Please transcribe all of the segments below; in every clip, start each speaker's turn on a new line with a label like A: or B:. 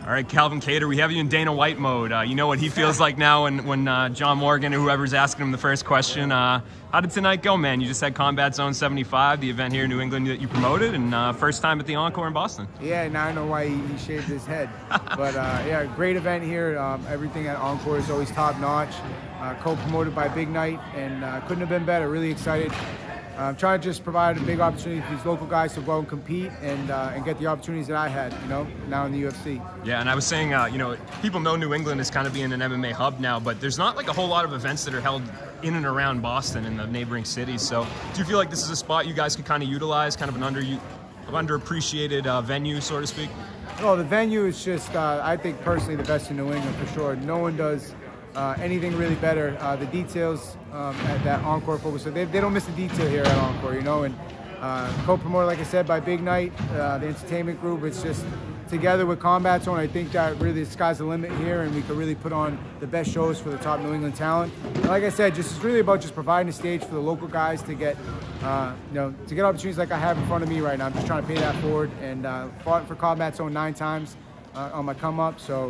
A: All right, Calvin Kattar, we have you in Dana White mode. You know what he feels like now when John Morgan or whoever's asking him the first question. How did tonight go, man? You just had Combat Zone 75, the event here in New England that you promoted, and first time at the Encore in Boston.
B: Yeah, now I know why he shaved his head. But yeah, great event here. Everything at Encore is always top notch. Co-promoted by Big Night, and couldn't have been better. Really excited. Trying to just provide a big opportunity for these local guys to go and compete and get the opportunities that I had, you know, now in the UFC.
A: Yeah, and I was saying, you know, people know New England is kind of being an MMA hub now, but there's not like a whole lot of events that are held in and around Boston and the neighboring cities. So do you feel like this is a spot you guys could kind of utilize, kind of an underappreciated venue, so to speak?
B: Well, the venue is just, I think personally, the best in New England for sure. No one does anything really better. The details at that Encore focus, so they don't miss a detail here at Encore, you know. And co-promoted, like I said, by Big Night, the entertainment group. It's just together with Combat Zone. I think that really the sky's the limit here, and we could really put on the best shows for the top New England talent. And like I said, just it's really about just providing a stage for the local guys to get, you know, to get opportunities like I have in front of me right now. I'm just trying to pay that forward, and fought for Combat Zone 9 times on my come up. So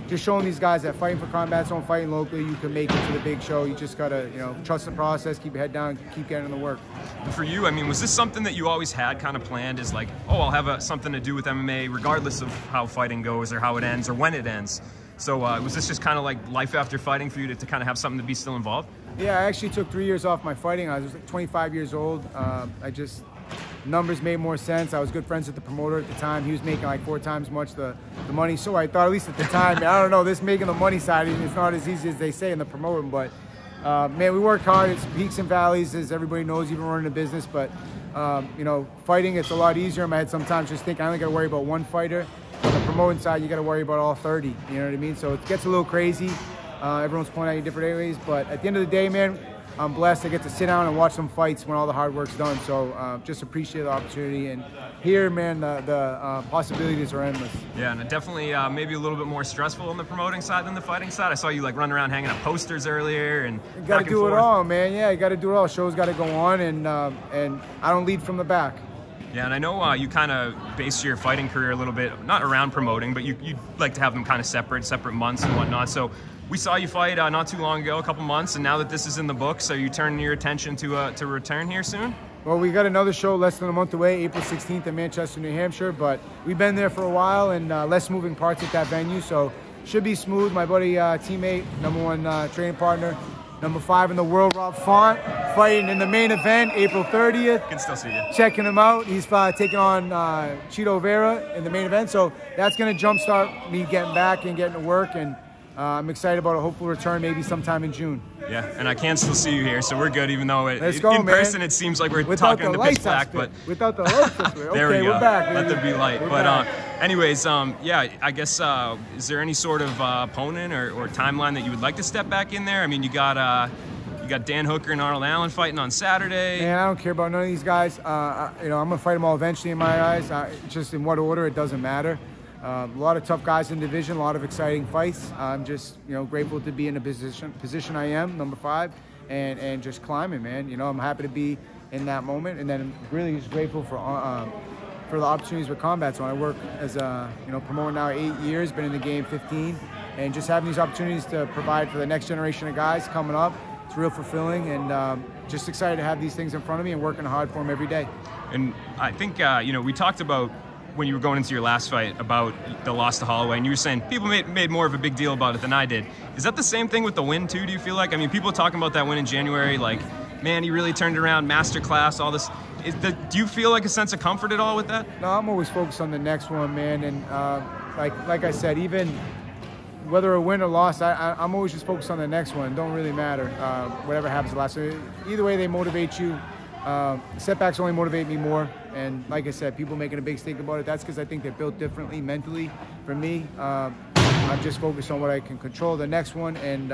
B: just showing these guys that fighting for Combat Zone, fighting locally, you can make it to the big show. You just gotta, you know, trust the process, keep your head down, keep getting in the work.
A: And for you, I mean, was this something that you always had kind of planned as like, oh, I'll have something to do with MMA regardless of how fighting goes or how it ends or when it ends? So was this just kind of like life after fighting for you to kind of have something to be still involved?
B: Yeah, I actually took 3 years off my fighting. I was like 25 years old. Numbers made more sense. I was good friends with the promoter at the time. He was making like 4 times much the money. So I thought, at least at the time, I don't know, this making the money side, it's not as easy as they say in the promoting. But man, we work hard. It's peaks and valleys, as everybody knows, even running a business. But you know, fighting, it's a lot easier in my head sometimes. Just think I only got to worry about one fighter. On the promoting side, you got to worry about all 30. You know what I mean? So it gets a little crazy. Everyone's pointing at you different areas. But at the end of the day, man, I'm blessed to get to sit down and watch some fights when all the hard work's done. So just appreciate the opportunity. And here, man, the possibilities are endless.
A: Yeah, and definitely maybe a little bit more stressful on the promoting side than the fighting side. I saw you like running around hanging up posters earlier, and
B: you got to do it all, man. Yeah, you got to do it all. Shows got to go on, and I don't lead from the back.
A: Yeah, and I know you kind of base your fighting career a little bit, not around promoting, but you like to have them kind of separate months and whatnot. So we saw you fight not too long ago, a couple months, and now that this is in the books, are you turning your attention to return here soon?
B: Well, we got another show less than a month away, April 16th in Manchester, New Hampshire, but we've been there for a while and less moving parts at that venue, so should be smooth. My buddy, teammate, #1 training partner, #5 in the world, Rob Font, fighting in the main event, April 30th.
A: Can still see you.
B: Checking him out. He's taking on Cheeto Vera in the main event, so that's going to jumpstart me getting back and getting to work, and I'm excited about a hopeful return maybe sometime in June.
A: Yeah, and I can still see you here, so we're good, even though in person it seems like we're
B: without
A: talking in the pitch black. But
B: without the lights,
A: there
B: okay,
A: we go.
B: We're back.
A: Let there be light. But anyways, yeah, I guess is there any sort of opponent or timeline that you would like to step back in there? I mean, you got Dan Hooker and Arnold Allen fighting on Saturday.
B: Man, I don't care about none of these guys. You know, I'm gonna fight them all eventually in my eyes. Just in what order, it doesn't matter. A lot of tough guys in the division, a lot of exciting fights. I'm just, you know, grateful to be in the position I am, #5, and just climbing, man. You know, I'm happy to be in that moment, and then I'm really just grateful for the opportunities with Combat Zone. I work as a, you know, promoter now 8 years, been in the game 15, and just having these opportunities to provide for the next generation of guys coming up, it's real fulfilling, and just excited to have these things in front of me and working hard for them every day.
A: And I think, you know, we talked about when you were going into your last fight about the loss to Holloway, and you were saying people made more of a big deal about it than I did. Is that the same thing with the win too, do you feel like? I mean, people are talking about that win in January, like, man, he really turned around, masterclass, all this. Do you feel like a sense of comfort at all with that?
B: No, I'm always focused on the next one, man, and like I said, even whether a win or loss, I'm always just focused on the next one. It don't really matter, whatever happens the last one. Either way, they motivate you. Setbacks only motivate me more, and like I said, people making a big stink about it, that's because I think they're built differently mentally. For me, I'm just focused on what I can control, the next one, and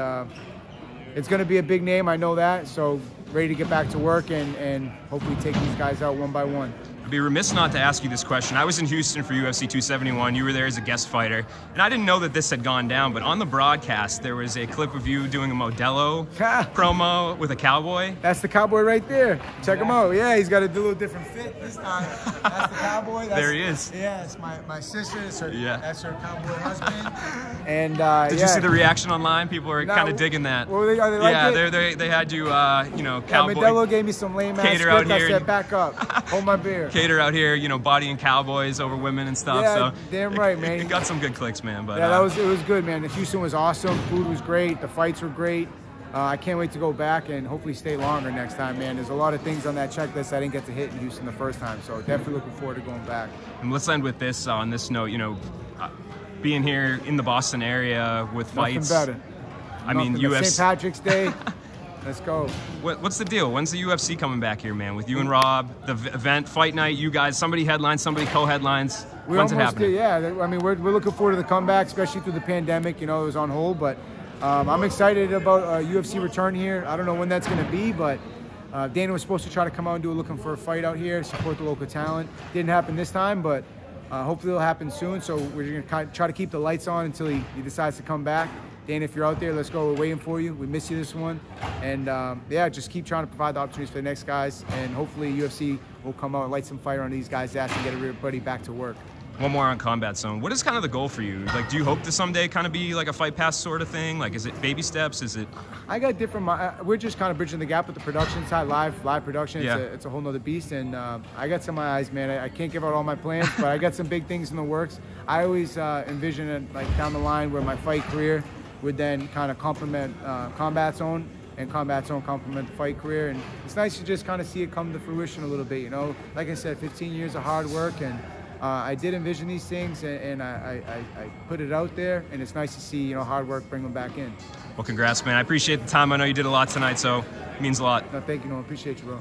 B: it's going to be a big name, I know that, so ready to get back to work and hopefully take these guys out one by one.
A: I'd be remiss not to ask you this question. I was in Houston for UFC 271. You were there as a guest fighter. And I didn't know that this had gone down, but on the broadcast, there was a clip of you doing a Modelo promo with a cowboy.
B: That's the cowboy right there. Check him out. Yeah, he's got a little different fit this time. That's the cowboy. That's,
A: there he is.
B: Yeah, it's my sister. It's her,
A: yeah.
B: That's her cowboy husband. And
A: did you see the reaction online? People were kind of digging that.
B: Well, they like
A: they had you, cowboy.
B: Modelo gave me some lame ass
A: Cater out here.
B: I said, back up. Hold my beer.
A: Cater out here, bodying cowboys over women and stuff.
B: Yeah,
A: so
B: damn right, man.
A: It got some good clicks, man. But
B: yeah, it was good, man. Houston was awesome. Food was great. The fights were great. I can't wait to go back and hopefully stay longer next time, man. There's a lot of things on that checklist I didn't get to hit in Houston the first time, so definitely looking forward to going back.
A: And let's end with this. On this note, being here in the Boston area with fights.
B: Nothing better.
A: I mean, UFC.
B: St. Patrick's Day. Let's go.
A: What's the deal? When's the UFC coming back here, man? With you and Rob, the event, fight night, you guys, somebody headlines, somebody co-headlines. When's it happening?
B: Yeah, I mean, we're looking forward to the comeback, especially through the pandemic. It was on hold, but I'm excited about UFC return here. I don't know when that's going to be, but Dana was supposed to try to come out and do looking for a fight out here, support the local talent. Didn't happen this time, but hopefully it'll happen soon. So we're going to try to keep the lights on until he decides to come back. Dana, if you're out there, let's go. We're waiting for you. We miss you this one. And, yeah, just keep trying to provide the opportunities for the next guys. And hopefully UFC will come out and light some fire on these guys' ass and get everybody back to work.
A: One more on Combat Zone. What is kind of the goal for you? Like, do you hope to someday kind of be like a Fight Pass sort of thing? Like, is it baby steps? Is it?
B: I got different. We're just kind of bridging the gap with the production side, live production.
A: Yeah.
B: It's a whole nother beast, and I got some of my eyes, man. I can't give out all my plans, but I got some big things in the works. I always envision it like down the line where my fight career would then kind of complement Combat Zone, and Combat Zone complement the fight career. And it's nice to just kind of see it come to fruition a little bit. Like I said, 15 years of hard work, and I did envision these things, and I put it out there, and it's nice to see hard work bring them back in.
A: Well, congrats, man. I appreciate the time. I know you did a lot tonight, so it means a lot.
B: No, thank you. I appreciate you, bro.